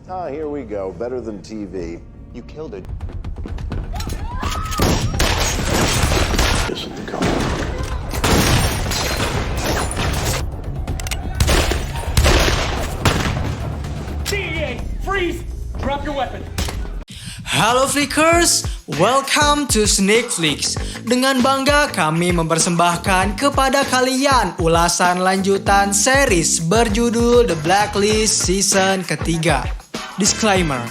Ah, here we go. Better than TV. You killed it. Isn't the goal. DEA, freeze! Drop your weapon. Halo Flickers, welcome to Sneak Flicks. Dengan bangga kami mempersembahkan kepada kalian ulasan lanjutan series berjudul The Blacklist season ketiga. Disclaimer,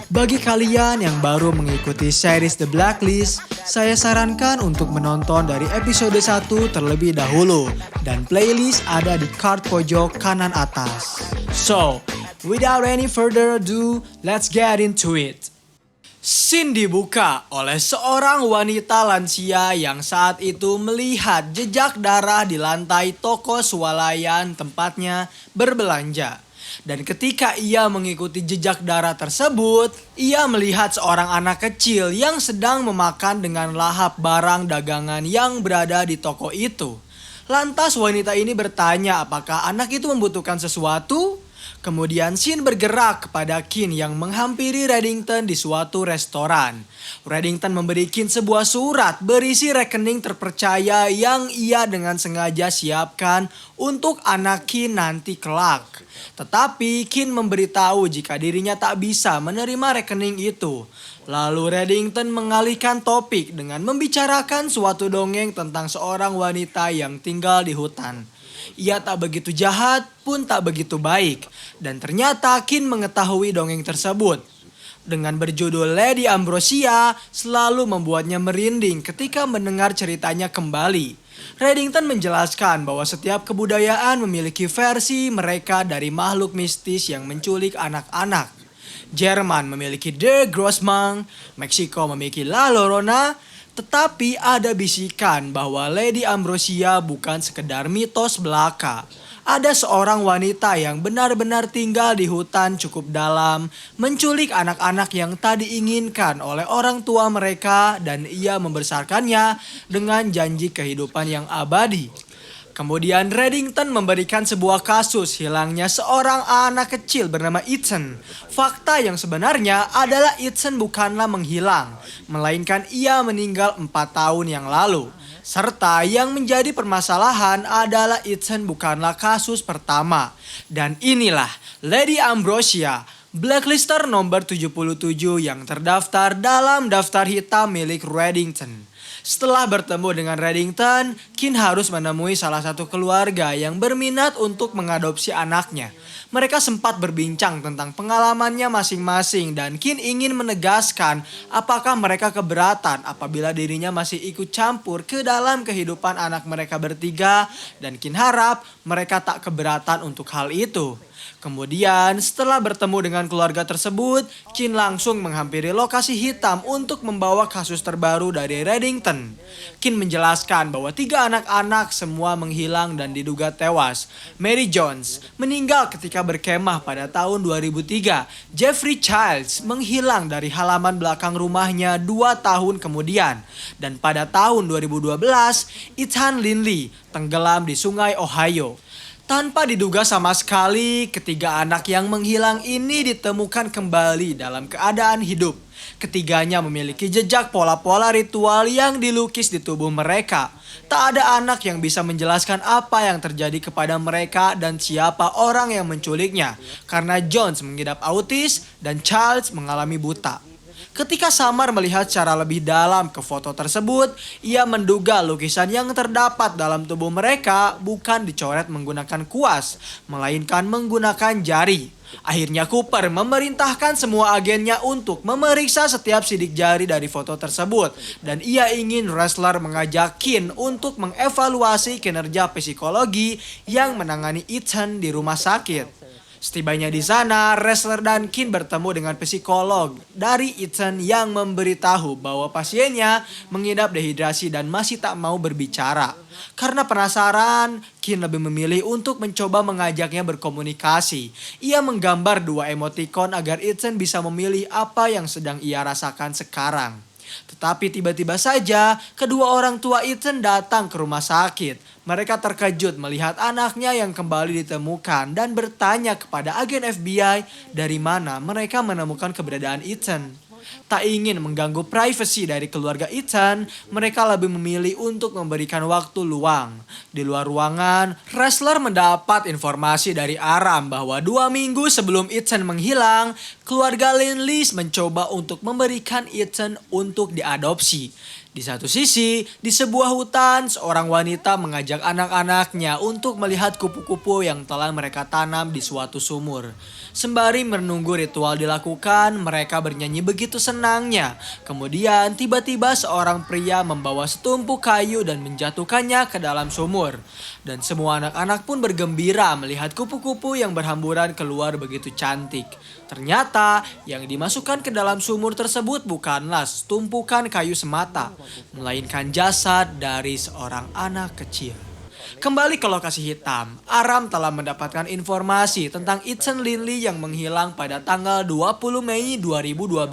bagi kalian yang baru mengikuti series The Blacklist, saya sarankan untuk menonton dari episode 1 terlebih dahulu dan playlist ada di card pojok kanan atas. So, without any further ado, let's get into it. Scene dibuka oleh seorang wanita lansia yang saat itu melihat jejak darah di lantai toko swalayan tempatnya berbelanja. Dan ketika ia mengikuti jejak darah tersebut, ia melihat seorang anak kecil yang sedang memakan dengan lahap barang dagangan yang berada di toko itu. Lantas wanita ini bertanya apakah anak itu membutuhkan sesuatu? Kemudian Shin bergerak kepada Kin yang menghampiri Reddington di suatu restoran. Reddington memberi Kin sebuah surat berisi rekening terpercaya yang ia dengan sengaja siapkan untuk anak Kin nanti kelak. Tetapi Kin memberitahu jika dirinya tak bisa menerima rekening itu. Lalu Reddington mengalihkan topik dengan membicarakan suatu dongeng tentang seorang wanita yang tinggal di hutan. Ia tak begitu jahat pun tak begitu baik. Dan ternyata Kin mengetahui dongeng tersebut. Dengan berjudul Lady Ambrosia selalu membuatnya merinding ketika mendengar ceritanya kembali. Reddington menjelaskan bahwa setiap kebudayaan memiliki versi mereka dari makhluk mistis yang menculik anak-anak. Jerman memiliki Der Grossmann, Meksiko memiliki La Llorona. Tetapi ada bisikan bahwa Lady Ambrosia bukan sekedar mitos belaka. Ada seorang wanita yang benar-benar tinggal di hutan cukup dalam, menculik anak-anak yang tak diinginkan oleh orang tua mereka dan ia membesarkannya dengan janji kehidupan yang abadi. Kemudian Reddington memberikan sebuah kasus hilangnya seorang anak kecil bernama Ethan. Fakta yang sebenarnya adalah Ethan bukanlah menghilang, melainkan ia meninggal 4 tahun yang lalu. Serta yang menjadi permasalahan adalah Ethan bukanlah kasus pertama. Dan inilah Lady Ambrosia, blacklister nomor 77 yang terdaftar dalam daftar hitam milik Reddington. Setelah bertemu dengan Reddington, Kin harus menemui salah satu keluarga yang berminat untuk mengadopsi anaknya. Mereka sempat berbincang tentang pengalamannya masing-masing dan Kin ingin menegaskan apakah mereka keberatan apabila dirinya masih ikut campur ke dalam kehidupan anak mereka bertiga dan Kin harap mereka tak keberatan untuk hal itu. Kemudian setelah bertemu dengan keluarga tersebut, Kin langsung menghampiri lokasi hitam untuk membawa kasus terbaru dari Reddington. Kin menjelaskan bahwa 3 anak-anak semua menghilang dan diduga tewas. Mary Jones meninggal ketika berkemah pada tahun 2003. Jeffrey Childs menghilang dari halaman belakang rumahnya 2 tahun kemudian. Dan pada tahun 2012, Ethan Lindley tenggelam di sungai Ohio. Tanpa diduga sama sekali, ketiga anak yang menghilang ini ditemukan kembali dalam keadaan hidup. Ketiganya memiliki jejak pola-pola ritual yang dilukis di tubuh mereka. Tak ada anak yang bisa menjelaskan apa yang terjadi kepada mereka dan siapa orang yang menculiknya. Karena Jones mengidap autis dan Charles mengalami buta. Ketika Samar melihat secara lebih dalam ke foto tersebut, ia menduga lukisan yang terdapat dalam tubuh mereka bukan dicoret menggunakan kuas, melainkan menggunakan jari. Akhirnya Cooper memerintahkan semua agennya untuk memeriksa setiap sidik jari dari foto tersebut. Dan ia ingin wrestler mengajak Kin untuk mengevaluasi kinerja psikologi yang menangani Ethan di rumah sakit. Setibanya di sana, wrestler dan Kin bertemu dengan psikolog dari Ethan yang memberitahu bahwa pasiennya mengidap dehidrasi dan masih tak mau berbicara. Karena penasaran, Kin lebih memilih untuk mencoba mengajaknya berkomunikasi. Ia menggambar 2 emoticon agar Ethan bisa memilih apa yang sedang ia rasakan sekarang. Tetapi tiba-tiba saja kedua orang tua Ethan datang ke rumah sakit. Mereka terkejut melihat anaknya yang kembali ditemukan dan bertanya kepada agen FBI dari mana mereka menemukan keberadaan Ethan. Tak ingin mengganggu privasi dari keluarga Ethan, mereka lebih memilih untuk memberikan waktu luang. Di luar ruangan, Ressler mendapat informasi dari Aram bahwa 2 minggu sebelum Ethan menghilang, keluarga Lindley mencoba untuk memberikan Ethan untuk diadopsi. Di satu sisi, di sebuah hutan, seorang wanita mengajak anak-anaknya untuk melihat kupu-kupu yang telah mereka tanam di suatu sumur. Sembari menunggu ritual dilakukan, mereka bernyanyi begitu senangnya. Kemudian tiba-tiba seorang pria membawa setumpuk kayu dan menjatuhkannya ke dalam sumur. Dan semua anak-anak pun bergembira melihat kupu-kupu yang berhamburan keluar begitu cantik. Ternyata yang dimasukkan ke dalam sumur tersebut bukanlah tumpukan kayu semata, melainkan jasad dari seorang anak kecil. Kembali ke lokasi hitam, Aram telah mendapatkan informasi tentang Ethan Lindley yang menghilang pada tanggal 20 Mei 2012.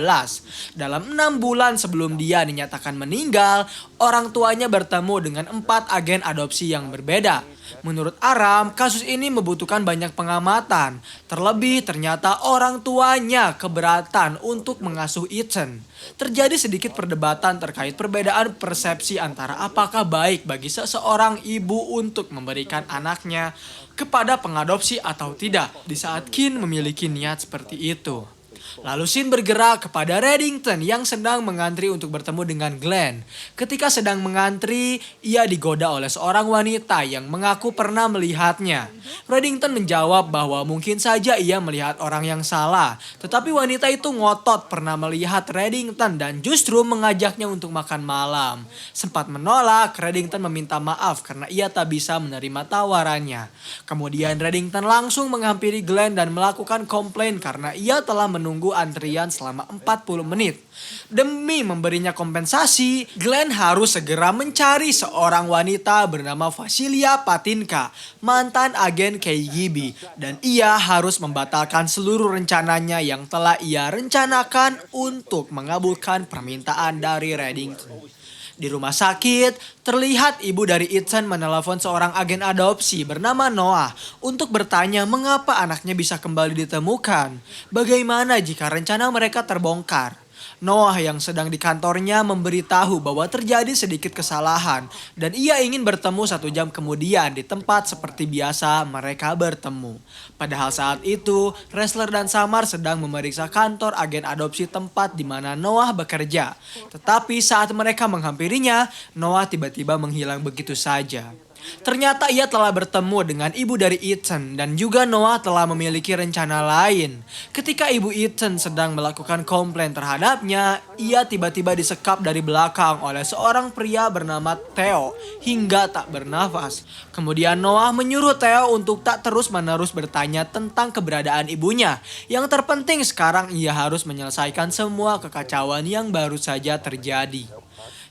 Dalam 6 bulan sebelum dia dinyatakan meninggal, orang tuanya bertemu dengan 4 agen adopsi yang berbeda. Menurut Aram, kasus ini membutuhkan banyak pengamatan. Terlebih ternyata orang tuanya keberatan untuk mengasuh Ethan. Terjadi sedikit perdebatan terkait perbedaan persepsi antara apakah baik bagi seseorang ibu untuk memberikan anaknya kepada pengadopsi atau tidak di saat Kin memiliki niat seperti itu. Lalu Sin bergerak kepada Reddington yang sedang mengantri untuk bertemu dengan Glenn. Ketika sedang mengantri, ia digoda oleh seorang wanita yang mengaku pernah melihatnya. Reddington menjawab bahwa mungkin saja ia melihat orang yang salah. Tetapi wanita itu ngotot pernah melihat Reddington dan justru mengajaknya untuk makan malam. Sempat menolak, Reddington meminta maaf karena ia tak bisa menerima tawarannya. Kemudian Reddington langsung menghampiri Glenn dan melakukan komplain karena ia telah menunggu antrian selama 40 menit. Demi memberinya kompensasi, Glenn harus segera mencari seorang wanita bernama Vasilia Patinka, mantan agen KGB, dan ia harus membatalkan seluruh rencananya yang telah ia rencanakan untuk mengabulkan permintaan dari Reddington. Di rumah sakit, terlihat ibu dari Ethan menelepon seorang agen adopsi bernama Noah untuk bertanya mengapa anaknya bisa kembali ditemukan. Bagaimana jika rencana mereka terbongkar? Noah yang sedang di kantornya memberitahu bahwa terjadi sedikit kesalahan dan ia ingin bertemu 1 jam kemudian di tempat seperti biasa mereka bertemu. Padahal saat itu, Ressler dan Samar sedang memeriksa kantor agen adopsi tempat di mana Noah bekerja. Tetapi saat mereka menghampirinya, Noah tiba-tiba menghilang begitu saja. Ternyata ia telah bertemu dengan ibu dari Ethan dan juga Noah telah memiliki rencana lain. Ketika ibu Ethan sedang melakukan komplain terhadapnya, ia tiba-tiba disekap dari belakang oleh seorang pria bernama Theo hingga tak bernafas. Kemudian Noah menyuruh Theo untuk tak terus-menerus bertanya tentang keberadaan ibunya. Yang terpenting sekarang ia harus menyelesaikan semua kekacauan yang baru saja terjadi.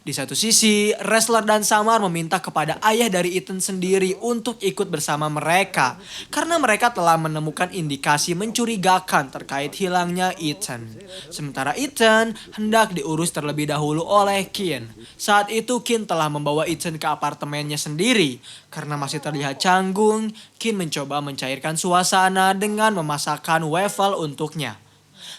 Di satu sisi, Ressler dan Samar meminta kepada ayah dari Ethan sendiri untuk ikut bersama mereka karena mereka telah menemukan indikasi mencurigakan terkait hilangnya Ethan. Sementara Ethan hendak diurus terlebih dahulu oleh Kin. Saat itu Kin telah membawa Ethan ke apartemennya sendiri. Karena masih terlihat canggung, Kin mencoba mencairkan suasana dengan memasakkan waffle untuknya.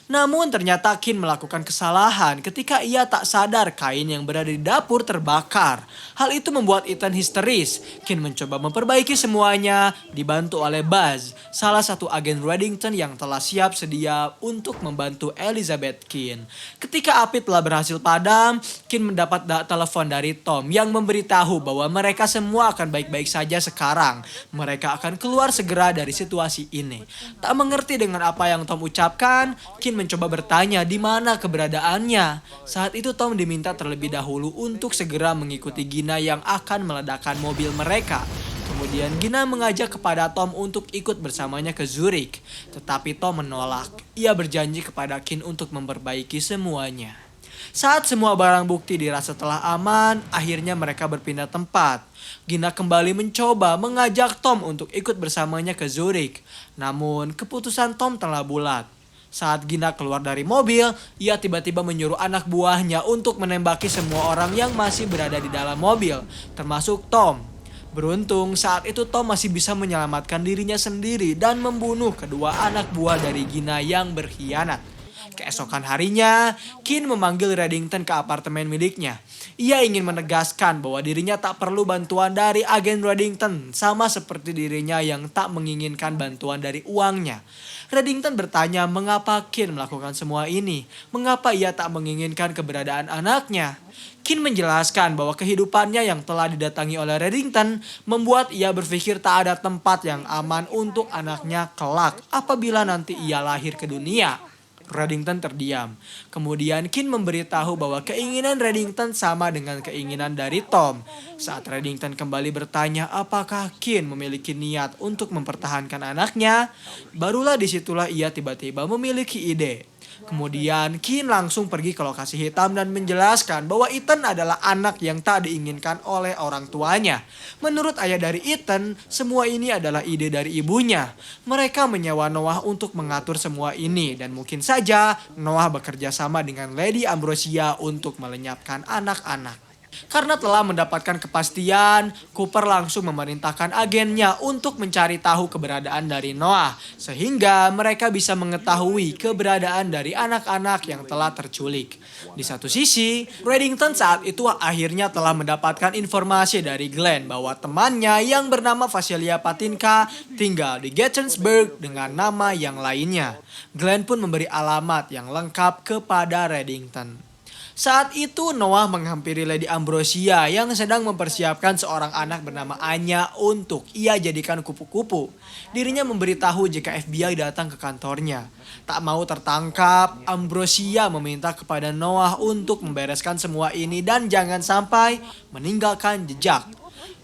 Namun ternyata Kin melakukan kesalahan ketika ia tak sadar kain yang berada di dapur terbakar. Hal itu membuat Ethan histeris. Kin mencoba memperbaiki semuanya, dibantu oleh Buzz, salah satu agen Reddington yang telah siap sedia untuk membantu Elizabeth Kin. Ketika api telah berhasil padam, Kin mendapat telepon dari Tom yang memberitahu bahwa mereka semua akan baik-baik saja sekarang. Mereka akan keluar segera dari situasi ini. Tak mengerti dengan apa yang Tom ucapkan, Kin mencoba bertanya di mana keberadaannya. Saat itu Tom diminta terlebih dahulu untuk segera mengikuti Gina yang akan meledakkan mobil mereka. Kemudian Gina mengajak kepada Tom untuk ikut bersamanya ke Zurich. Tetapi Tom menolak. Ia berjanji kepada Kin untuk memperbaiki semuanya. Saat semua barang bukti dirasa telah aman, akhirnya mereka berpindah tempat. Gina kembali mencoba mengajak Tom untuk ikut bersamanya ke Zurich. Namun keputusan Tom telah bulat. Saat Gina keluar dari mobil, ia tiba-tiba menyuruh anak buahnya untuk menembaki semua orang yang masih berada di dalam mobil, termasuk Tom. Beruntung saat itu Tom masih bisa menyelamatkan dirinya sendiri dan membunuh kedua anak buah dari Gina yang berkhianat. Keesokan harinya, Kin memanggil Reddington ke apartemen miliknya. Ia ingin menegaskan bahwa dirinya tak perlu bantuan dari agen Reddington, sama seperti dirinya yang tak menginginkan bantuan dari uangnya. Reddington bertanya mengapa Kin melakukan semua ini, mengapa ia tak menginginkan keberadaan anaknya. Kin menjelaskan bahwa kehidupannya yang telah didatangi oleh Reddington membuat ia berpikir tak ada tempat yang aman untuk anaknya kelak apabila nanti ia lahir ke dunia. Reddington terdiam. Kemudian Kin memberitahu bahwa keinginan Reddington sama dengan keinginan dari Tom. Saat Reddington kembali bertanya apakah Kin memiliki niat untuk mempertahankan anaknya, barulah disitulah ia tiba-tiba memiliki ide. Kemudian Kin langsung pergi ke lokasi hitam dan menjelaskan bahwa Ethan adalah anak yang tak diinginkan oleh orang tuanya. Menurut ayah dari Ethan, semua ini adalah ide dari ibunya. Mereka menyewa Noah untuk mengatur semua ini dan mungkin saja Noah bekerja sama dengan Lady Ambrosia untuk melenyapkan anak-anak. Karena telah mendapatkan kepastian, Cooper langsung memerintahkan agennya untuk mencari tahu keberadaan dari Noah, sehingga mereka bisa mengetahui keberadaan dari anak-anak yang telah terculik. Di satu sisi, Reddington saat itu akhirnya telah mendapatkan informasi dari Glenn bahwa temannya yang bernama Vasilia Patinka tinggal di Gettysburg dengan nama yang lainnya. Glenn pun memberi alamat yang lengkap kepada Reddington. Saat itu Noah menghampiri Lady Ambrosia yang sedang mempersiapkan seorang anak bernama Anya untuk ia jadikan kupu-kupu. Dirinya memberitahu jika FBI datang ke kantornya. Tak mau tertangkap, Ambrosia meminta kepada Noah untuk membereskan semua ini dan jangan sampai meninggalkan jejak.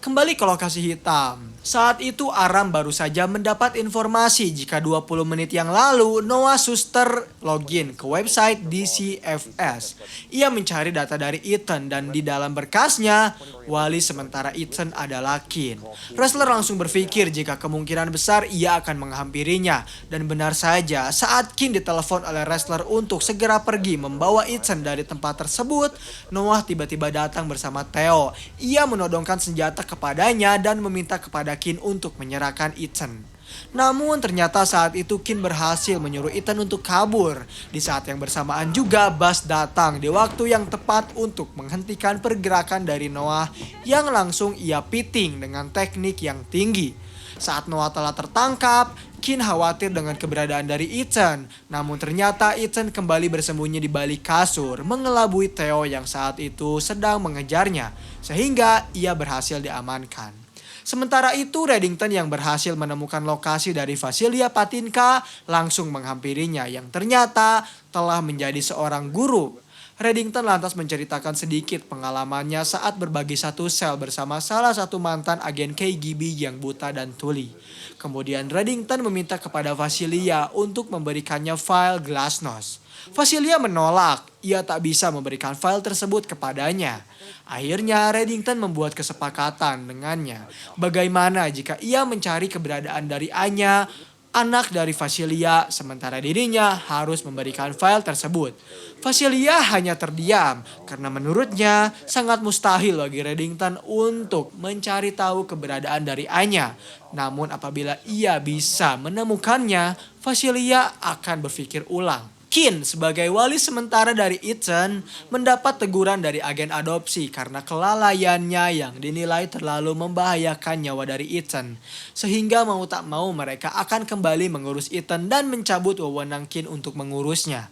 Kembali ke lokasi hitam. Saat itu Aram baru saja mendapat informasi jika 20 menit yang lalu Noah Schuster login ke website DCFS. Ia mencari data dari Ethan dan di dalam berkasnya, wali sementara Ethan adalah Kin. Ressler langsung berpikir jika kemungkinan besar ia akan menghampirinya. Dan benar saja saat Kin ditelepon oleh Ressler untuk segera pergi membawa Ethan dari tempat tersebut, Noah tiba-tiba datang bersama Theo. Ia menodongkan senjata kepadanya dan meminta kepada Kin untuk menyerahkan Ethan. Namun ternyata saat itu Kin berhasil menyuruh Ethan untuk kabur. Di saat yang bersamaan juga Buzz datang di waktu yang tepat untuk menghentikan pergerakan dari Noah yang langsung ia piting dengan teknik yang tinggi. Saat Noah telah tertangkap, Kin khawatir dengan keberadaan dari Ethan. Namun ternyata Ethan kembali bersembunyi di balik kasur mengelabui Theo yang saat itu sedang mengejarnya. Sehingga ia berhasil diamankan. Sementara itu Reddington yang berhasil menemukan lokasi dari Vasilia Patinka langsung menghampirinya yang ternyata telah menjadi seorang guru. Reddington lantas menceritakan sedikit pengalamannya saat berbagi satu sel bersama salah satu mantan agen KGB yang buta dan tuli. Kemudian Reddington meminta kepada Vasilia untuk memberikannya file Glasnost. Vasilia menolak, ia tak bisa memberikan file tersebut kepadanya. Akhirnya Reddington membuat kesepakatan dengannya. Bagaimana jika ia mencari keberadaan dari Anya, anak dari Vasilia, sementara dirinya harus memberikan file tersebut. Vasilia hanya terdiam karena menurutnya sangat mustahil bagi Reddington untuk mencari tahu keberadaan dari Anya. Namun apabila ia bisa menemukannya, Vasilia akan berpikir ulang. Kin sebagai wali sementara dari Ethan mendapat teguran dari agen adopsi karena kelalaiannya yang dinilai terlalu membahayakan nyawa dari Ethan. Sehingga mau tak mau mereka akan kembali mengurus Ethan dan mencabut wewenang Kin untuk mengurusnya.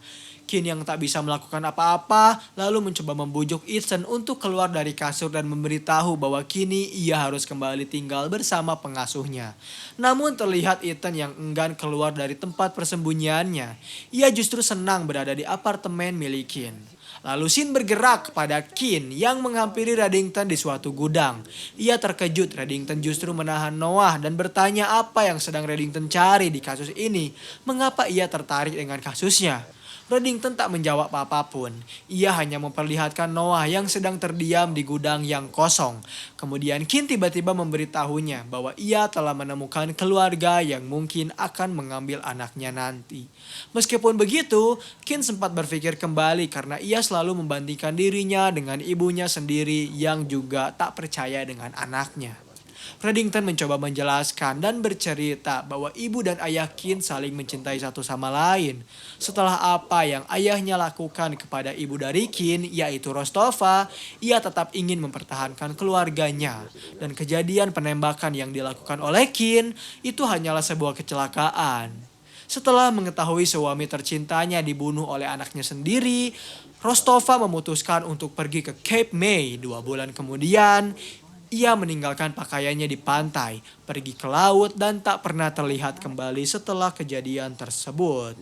Kin yang tak bisa melakukan apa-apa lalu mencoba membujuk Ethan untuk keluar dari kasur dan memberitahu bahwa kini ia harus kembali tinggal bersama pengasuhnya. Namun terlihat Ethan yang enggan keluar dari tempat persembunyiannya. Ia justru senang berada di apartemen milik Kin. Lalu Sin bergerak kepada Kin yang menghampiri Reddington di suatu gudang. Ia terkejut Reddington justru menahan Noah dan bertanya apa yang sedang Reddington cari di kasus ini. Mengapa ia tertarik dengan kasusnya? Reddington tak menjawab apapun. Ia hanya memperlihatkan Noah yang sedang terdiam di gudang yang kosong. Kemudian Kin tiba-tiba memberitahunya bahwa ia telah menemukan keluarga yang mungkin akan mengambil anaknya nanti. Meskipun begitu, Kin sempat berpikir kembali karena ia selalu membandingkan dirinya dengan ibunya sendiri yang juga tak percaya dengan anaknya. Reddington mencoba menjelaskan dan bercerita bahwa ibu dan ayah Kin saling mencintai satu sama lain. Setelah apa yang ayahnya lakukan kepada ibu dari Kin, yaitu Rostova, ia tetap ingin mempertahankan keluarganya. Dan kejadian penembakan yang dilakukan oleh Kin itu hanyalah sebuah kecelakaan. Setelah mengetahui suami tercintanya dibunuh oleh anaknya sendiri, Rostova memutuskan untuk pergi ke Cape May. 2 bulan kemudian, ia meninggalkan pakaiannya di pantai, pergi ke laut dan tak pernah terlihat kembali setelah kejadian tersebut.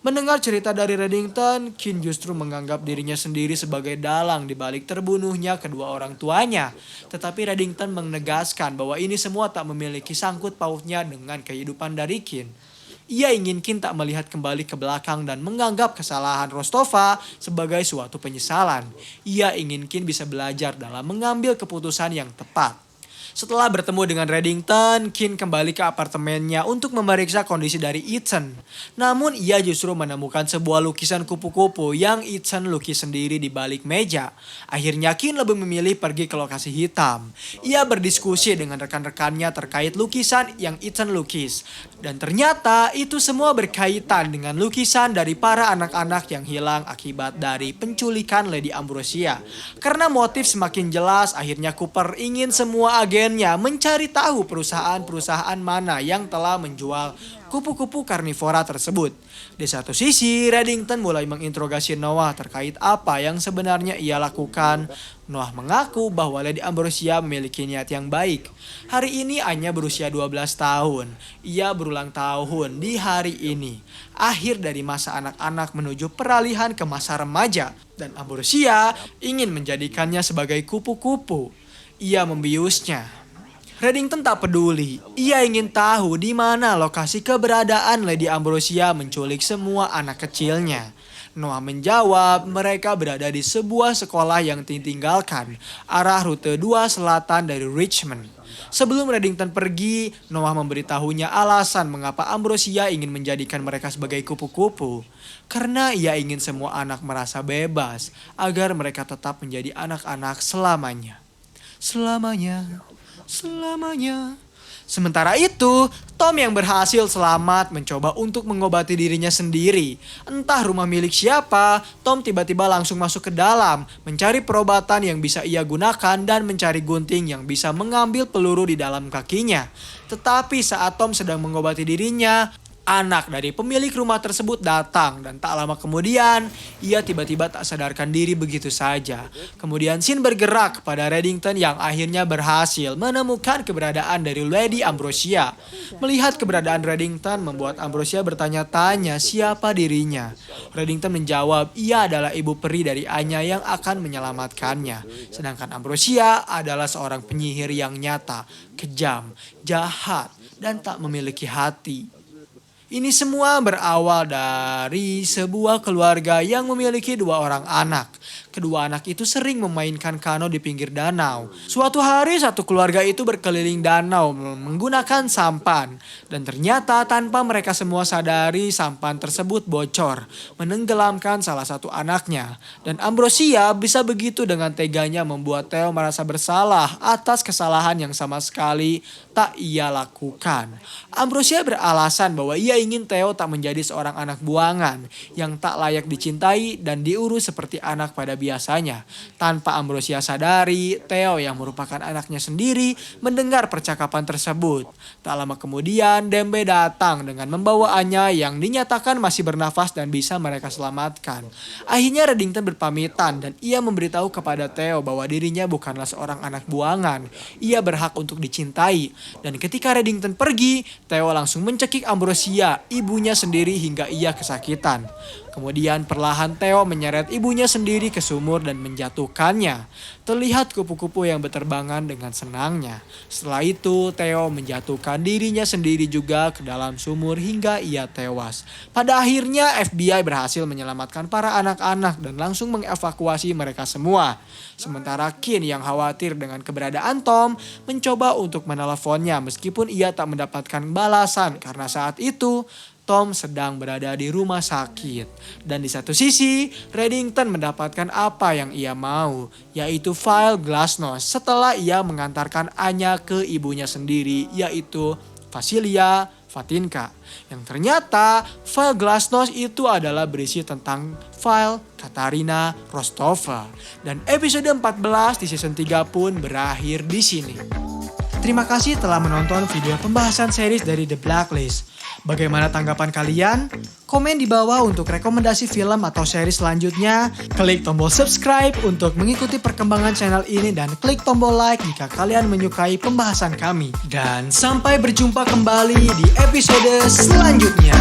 Mendengar cerita dari Reddington, Kin justru menganggap dirinya sendiri sebagai dalang di balik terbunuhnya kedua orang tuanya. Tetapi Reddington menegaskan bahwa ini semua tak memiliki sangkut pautnya dengan kehidupan dari Kin. Ia ingin Kin tak melihat kembali ke belakang dan menganggap kesalahan Rostova sebagai suatu penyesalan. Ia ingin Kin bisa belajar dalam mengambil keputusan yang tepat. Setelah bertemu dengan Reddington, Kin kembali ke apartemennya untuk memeriksa kondisi dari Ethan. Namun ia justru menemukan sebuah lukisan kupu-kupu yang Ethan lukis sendiri di balik meja. Akhirnya Kin lebih memilih pergi ke lokasi hitam. Ia berdiskusi dengan rekan-rekannya terkait lukisan yang Ethan lukis. Dan ternyata itu semua berkaitan dengan lukisan dari para anak-anak yang hilang akibat dari penculikan Lady Ambrosia. Karena motif semakin jelas, akhirnya Cooper ingin semua agennya mencari tahu perusahaan-perusahaan mana yang telah menjual kupu-kupu karnivora tersebut. Di satu sisi, Reddington mulai menginterogasi Noah terkait apa yang sebenarnya ia lakukan. Noah mengaku bahwa Lady Ambrosia memiliki niat yang baik. Hari ini Anya berusia 12 tahun. Ia berulang tahun di hari ini. Akhir dari masa anak-anak menuju peralihan ke masa remaja. Dan Ambrosia ingin menjadikannya sebagai kupu-kupu. Ia membiusnya. Reddington tak peduli. Ia ingin tahu di mana lokasi keberadaan Lady Ambrosia menculik semua anak kecilnya. Noah menjawab mereka berada di sebuah sekolah yang ditinggalkan, arah rute 2 selatan dari Richmond. Sebelum Reddington pergi, Noah memberitahunya alasan mengapa Ambrosia ingin menjadikan mereka sebagai kupu-kupu. Karena ia ingin semua anak merasa bebas, agar mereka tetap menjadi anak-anak selamanya. Selamanya. Sementara itu, Tom yang berhasil selamat mencoba untuk mengobati dirinya sendiri. Entah rumah milik siapa, Tom tiba-tiba langsung masuk ke dalam, mencari perobatan yang bisa ia gunakan dan mencari gunting yang bisa mengambil peluru di dalam kakinya. Tetapi saat Tom sedang mengobati dirinya, anak dari pemilik rumah tersebut datang dan tak lama kemudian ia tiba-tiba tak sadarkan diri begitu saja. Kemudian scene bergerak kepada Reddington yang akhirnya berhasil menemukan keberadaan dari Lady Ambrosia. Melihat keberadaan Reddington membuat Ambrosia bertanya-tanya siapa dirinya. Reddington menjawab ia adalah ibu peri dari Anya yang akan menyelamatkannya. Sedangkan Ambrosia adalah seorang penyihir yang nyata, kejam, jahat, dan tak memiliki hati. Ini semua berawal dari sebuah keluarga yang memiliki 2 orang anak. Kedua anak itu sering memainkan kano di pinggir danau. Suatu hari satu keluarga itu berkeliling danau menggunakan sampan. Dan ternyata tanpa mereka semua sadari sampan tersebut bocor, menenggelamkan salah satu anaknya. Dan Ambrosia bisa begitu dengan teganya membuat Theo merasa bersalah atas kesalahan yang sama sekali tak ia lakukan. Ambrosia beralasan bahwa ia ingin Theo tak menjadi seorang anak buangan yang tak layak dicintai dan diurus seperti anak pada biasanya. Tanpa Ambrosia sadari, Theo yang merupakan anaknya sendiri mendengar percakapan tersebut. Tak lama kemudian, Dembe datang dengan membawa Anya yang dinyatakan masih bernafas dan bisa mereka selamatkan. Akhirnya Reddington berpamitan dan ia memberitahu kepada Theo bahwa dirinya bukanlah seorang anak buangan. Ia berhak untuk dicintai. Dan ketika Reddington pergi, Theo langsung mencekik Ambrosia, ibunya sendiri hingga ia kesakitan. Kemudian perlahan Theo menyeret ibunya sendiri ke sumur dan menjatuhkannya. Terlihat kupu-kupu yang berterbangan dengan senangnya. Setelah itu Theo menjatuhkan dirinya sendiri juga ke dalam sumur hingga ia tewas. Pada akhirnya FBI berhasil menyelamatkan para anak-anak dan langsung mengevakuasi mereka semua. Sementara Kin yang khawatir dengan keberadaan Tom mencoba untuk meneleponnya meskipun ia tak mendapatkan balasan karena saat itu Tom sedang berada di rumah sakit. Dan di satu sisi, Reddington mendapatkan apa yang ia mau, yaitu file Glasnost setelah ia mengantarkan Anya ke ibunya sendiri, yaitu Vasilia Vatinka. Yang ternyata file Glasnost itu adalah berisi tentang file Katarina Rostova. Dan episode 14 di season 3 pun berakhir di sini. Terima kasih telah menonton video pembahasan series dari The Blacklist. Bagaimana tanggapan kalian? Komen di bawah untuk rekomendasi film atau series selanjutnya. Klik tombol subscribe untuk mengikuti perkembangan channel ini dan klik tombol like jika kalian menyukai pembahasan kami. Dan sampai berjumpa kembali di episode selanjutnya.